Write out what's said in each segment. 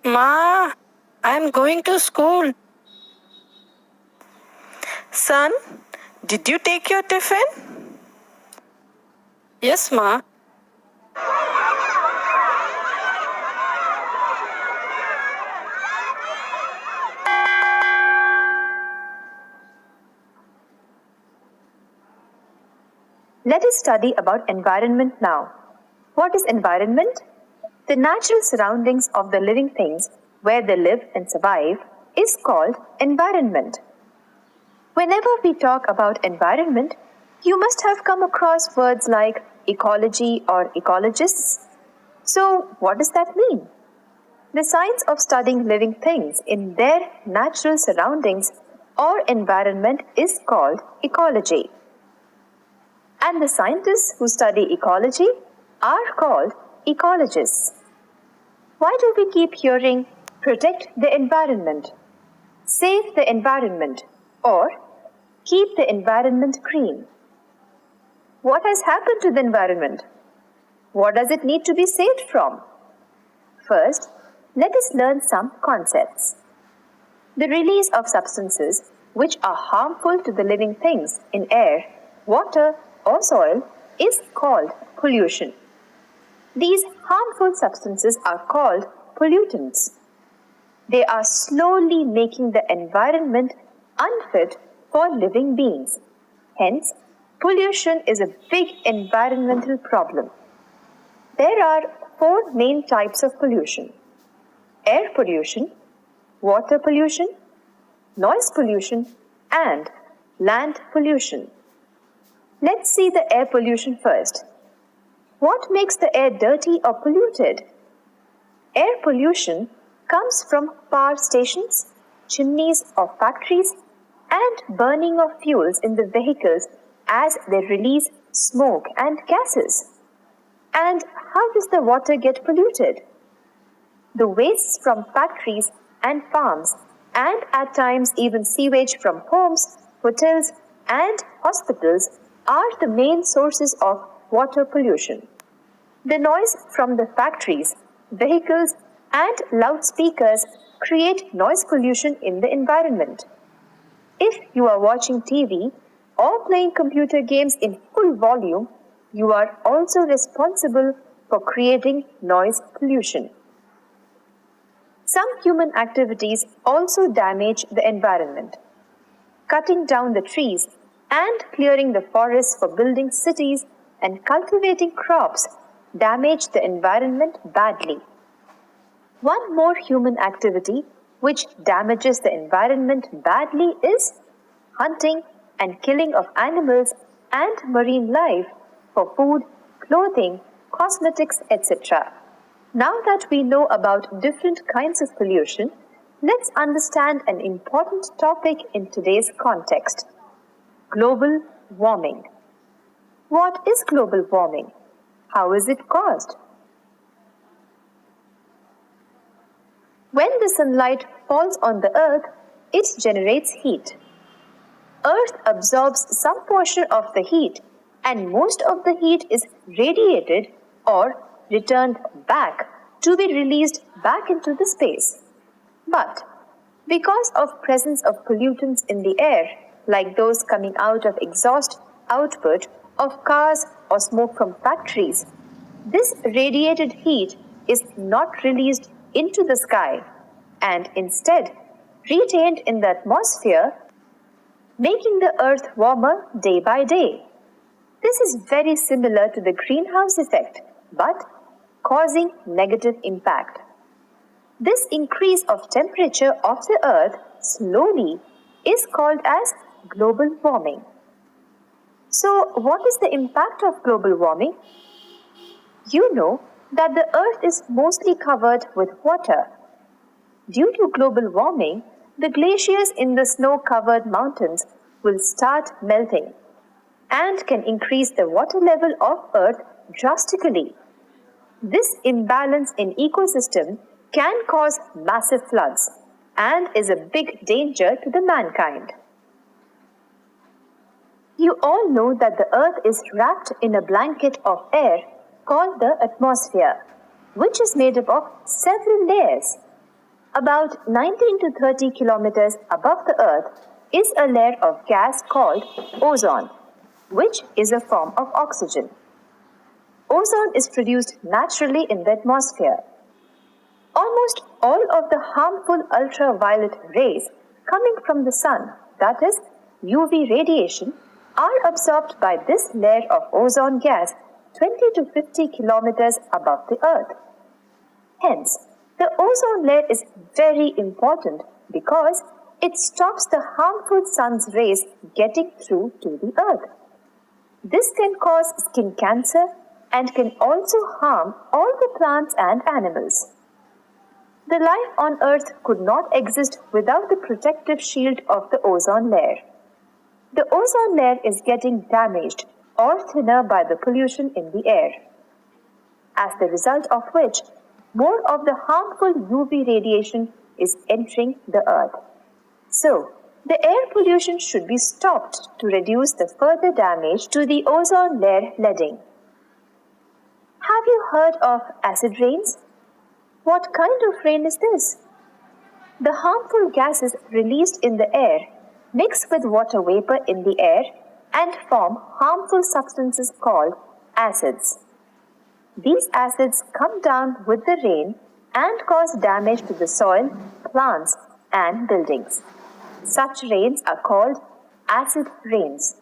Ma, I'm going to school. Son, did you take your tiffin? Yes, Ma. Let us study about environment now. What is environment? The natural surroundings of the living things where they live and survive is called environment. Whenever we talk about environment, you must have come across words like ecology or ecologists. So, what does that mean? The science of studying living things in their natural surroundings or environment is called ecology. And the scientists who study ecology are called ecologists. Why do we keep hearing protect the environment, save the environment, or keep the environment green? What has happened to the environment? What does it need to be saved from? First, let us learn some concepts. The release of substances which are harmful to the living things in air, water, or soil is called pollution. These harmful substances are called pollutants. They are slowly making the environment unfit for living beings. Hence, pollution is a big environmental problem. There are 4 main types of pollution: air pollution, water pollution, noise pollution, and land pollution. Let's see the air pollution first. What makes the air dirty or polluted? Air pollution comes from power stations, chimneys of factories, and burning of fuels in the vehicles as they release smoke and gases. And how does the water get polluted? The wastes from factories and farms, and at times even sewage from homes, hotels, and hospitals are the main sources of water pollution. The noise from the factories, vehicles, and loudspeakers create noise pollution in the environment. If you are watching TV or playing computer games in full volume, you are also responsible for creating noise pollution. Some human activities also damage the environment. Cutting down the trees and clearing the forests for building cities and cultivating crops damage the environment badly. One more human activity which damages the environment badly is hunting and killing of animals and marine life for food, clothing, cosmetics, etc. Now that we know about different kinds of pollution, let's understand an important topic in today's context: global warming. What is global warming? How is it caused? When the sunlight falls on the earth, it generates heat. Earth absorbs some portion of the heat, and most of the heat is radiated or returned back to be released back into the space. But because of presence of pollutants in the air, like those coming out of exhaust output of cars or smoke from factories, this radiated heat is not released into the sky and instead retained in the atmosphere, making the earth warmer day by day. This is very similar to the greenhouse effect, but causing negative impact. This increase of temperature of the earth slowly is called as global warming. So, what is the impact of global warming? You know that the earth is mostly covered with water. Due to global warming, the glaciers in the snow-covered mountains will start melting and can increase the water level of earth drastically. This imbalance in ecosystem can cause massive floods and is a big danger to the mankind. You all know that the earth is wrapped in a blanket of air called the atmosphere, which is made up of several layers. About 19 to 30 kilometers above the Earth is a layer of gas called ozone, which is a form of oxygen. Ozone is produced naturally in the atmosphere. Almost all of the harmful ultraviolet rays coming from the sun, that is, UV radiation, are absorbed by this layer of ozone gas 20 to 50 kilometers above the Earth. Hence, the ozone layer is very important because it stops the harmful sun's rays getting through to the Earth. This can cause skin cancer and can also harm all the plants and animals. The life on Earth could not exist without the protective shield of the ozone layer. The ozone layer is getting damaged or thinner by the pollution in the air, as the result of which more of the harmful UV radiation is entering the Earth. So, the air pollution should be stopped to reduce the further damage to the ozone layer leading. Have you heard of acid rains? What kind of rain is this? The harmful gases released in the air mix with water vapor in the air and form harmful substances called acids. These acids come down with the rain and cause damage to the soil, plants, and buildings. Such rains are called acid rains.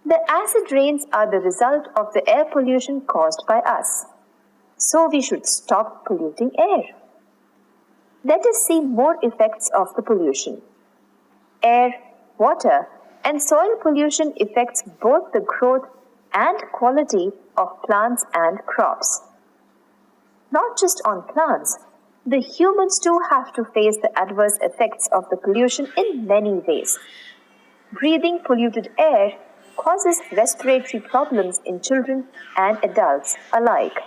The acid rains are the result of the air pollution caused by us. So we should stop polluting air. Let us see more effects of the pollution. Air, water, and soil pollution affects both the growth and quality of plants and crops. Not just on plants, the humans too have to face the adverse effects of the pollution in many ways. Breathing polluted air causes respiratory problems in children and adults alike.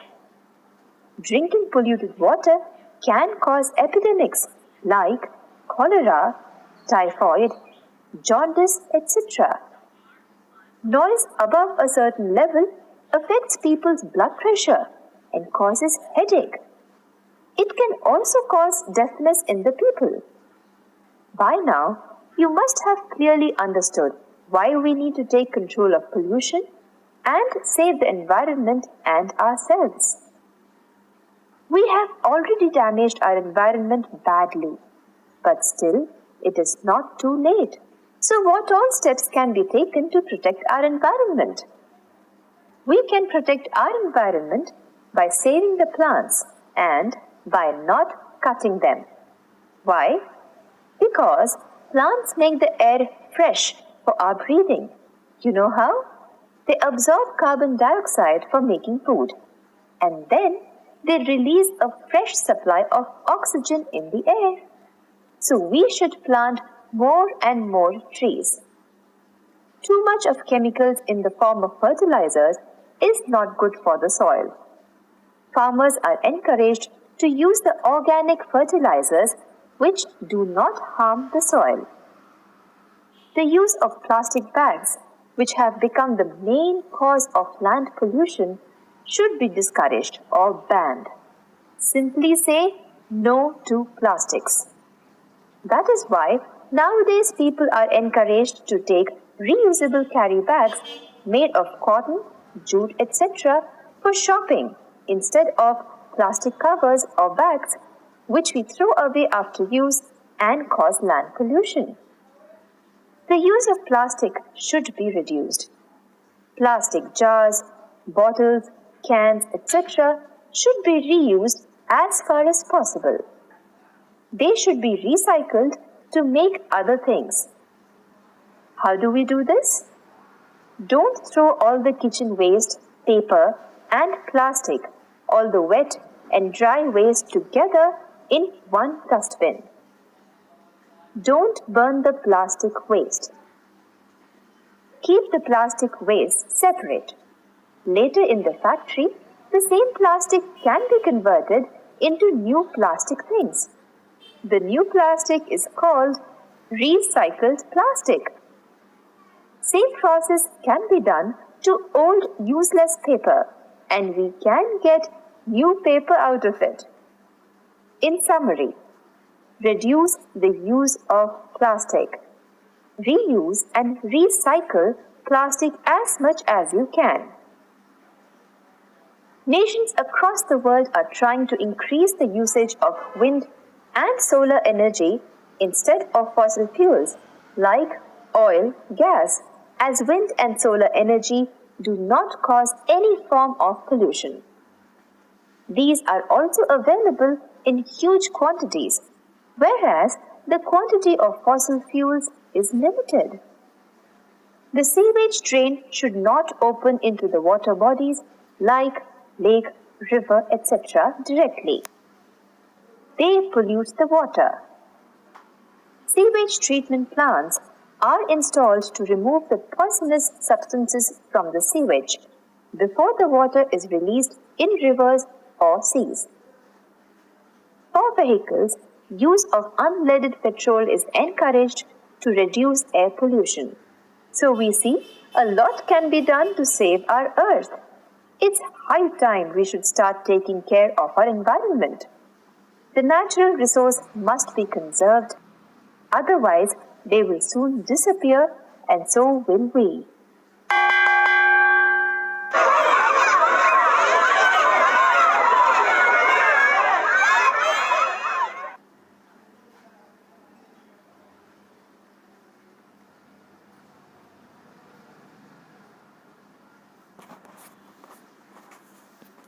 Drinking polluted water can cause epidemics like cholera, typhoid, jaundice, etc. Noise above a certain level affects people's blood pressure and causes headache. It can also cause deafness in the people. By now, you must have clearly understood why we need to take control of pollution and save the environment and ourselves. We have already damaged our environment badly, but still, it is not too late. So, what all steps can be taken to protect our environment? We can protect our environment by saving the plants and by not cutting them. Why? Because plants make the air fresh for our breathing. You know how? They absorb carbon dioxide for making food, and then they release a fresh supply of oxygen in the air. So we should plant more and more trees. Too much of chemicals in the form of fertilizers is not good for the soil. Farmers are encouraged to use the organic fertilizers which do not harm the soil. The use of plastic bags, which have become the main cause of land pollution, should be discouraged or banned. Simply say no to plastics. That is why nowadays people are encouraged to take reusable carry bags made of cotton, jute, etc. for shopping instead of plastic covers or bags which we throw away after use and cause land pollution. The use of plastic should be reduced. Plastic jars, bottles, cans, etc. should be reused as far as possible. They should be recycled to make other things. How do we do this? Don't throw all the kitchen waste, paper, and plastic, all the wet and dry waste together in one dustbin. Don't burn the plastic waste. Keep the plastic waste separate. Later in the factory, the same plastic can be converted into new plastic things. The new plastic is called recycled plastic. Same process can be done to old useless paper, and we can get new paper out of it. In summary, Reduce the use of plastic. Reuse and recycle plastic as much as you can. Nations across the world are trying to increase the usage of wind and solar energy instead of fossil fuels like oil, gas, as wind and solar energy do not cause any form of pollution. These are also available in huge quantities, whereas the quantity of fossil fuels is limited. The sewage drain should not open into the water bodies like lake, river, etc. directly. They pollute the water. Sewage treatment plants are installed to remove the poisonous substances from the sewage before the water is released in rivers or seas. For vehicles, use of unleaded petrol is encouraged to reduce air pollution. So we see a lot can be done to save our earth. It's high time we should start taking care of our environment. The natural resource must be conserved, otherwise they will soon disappear and so will we.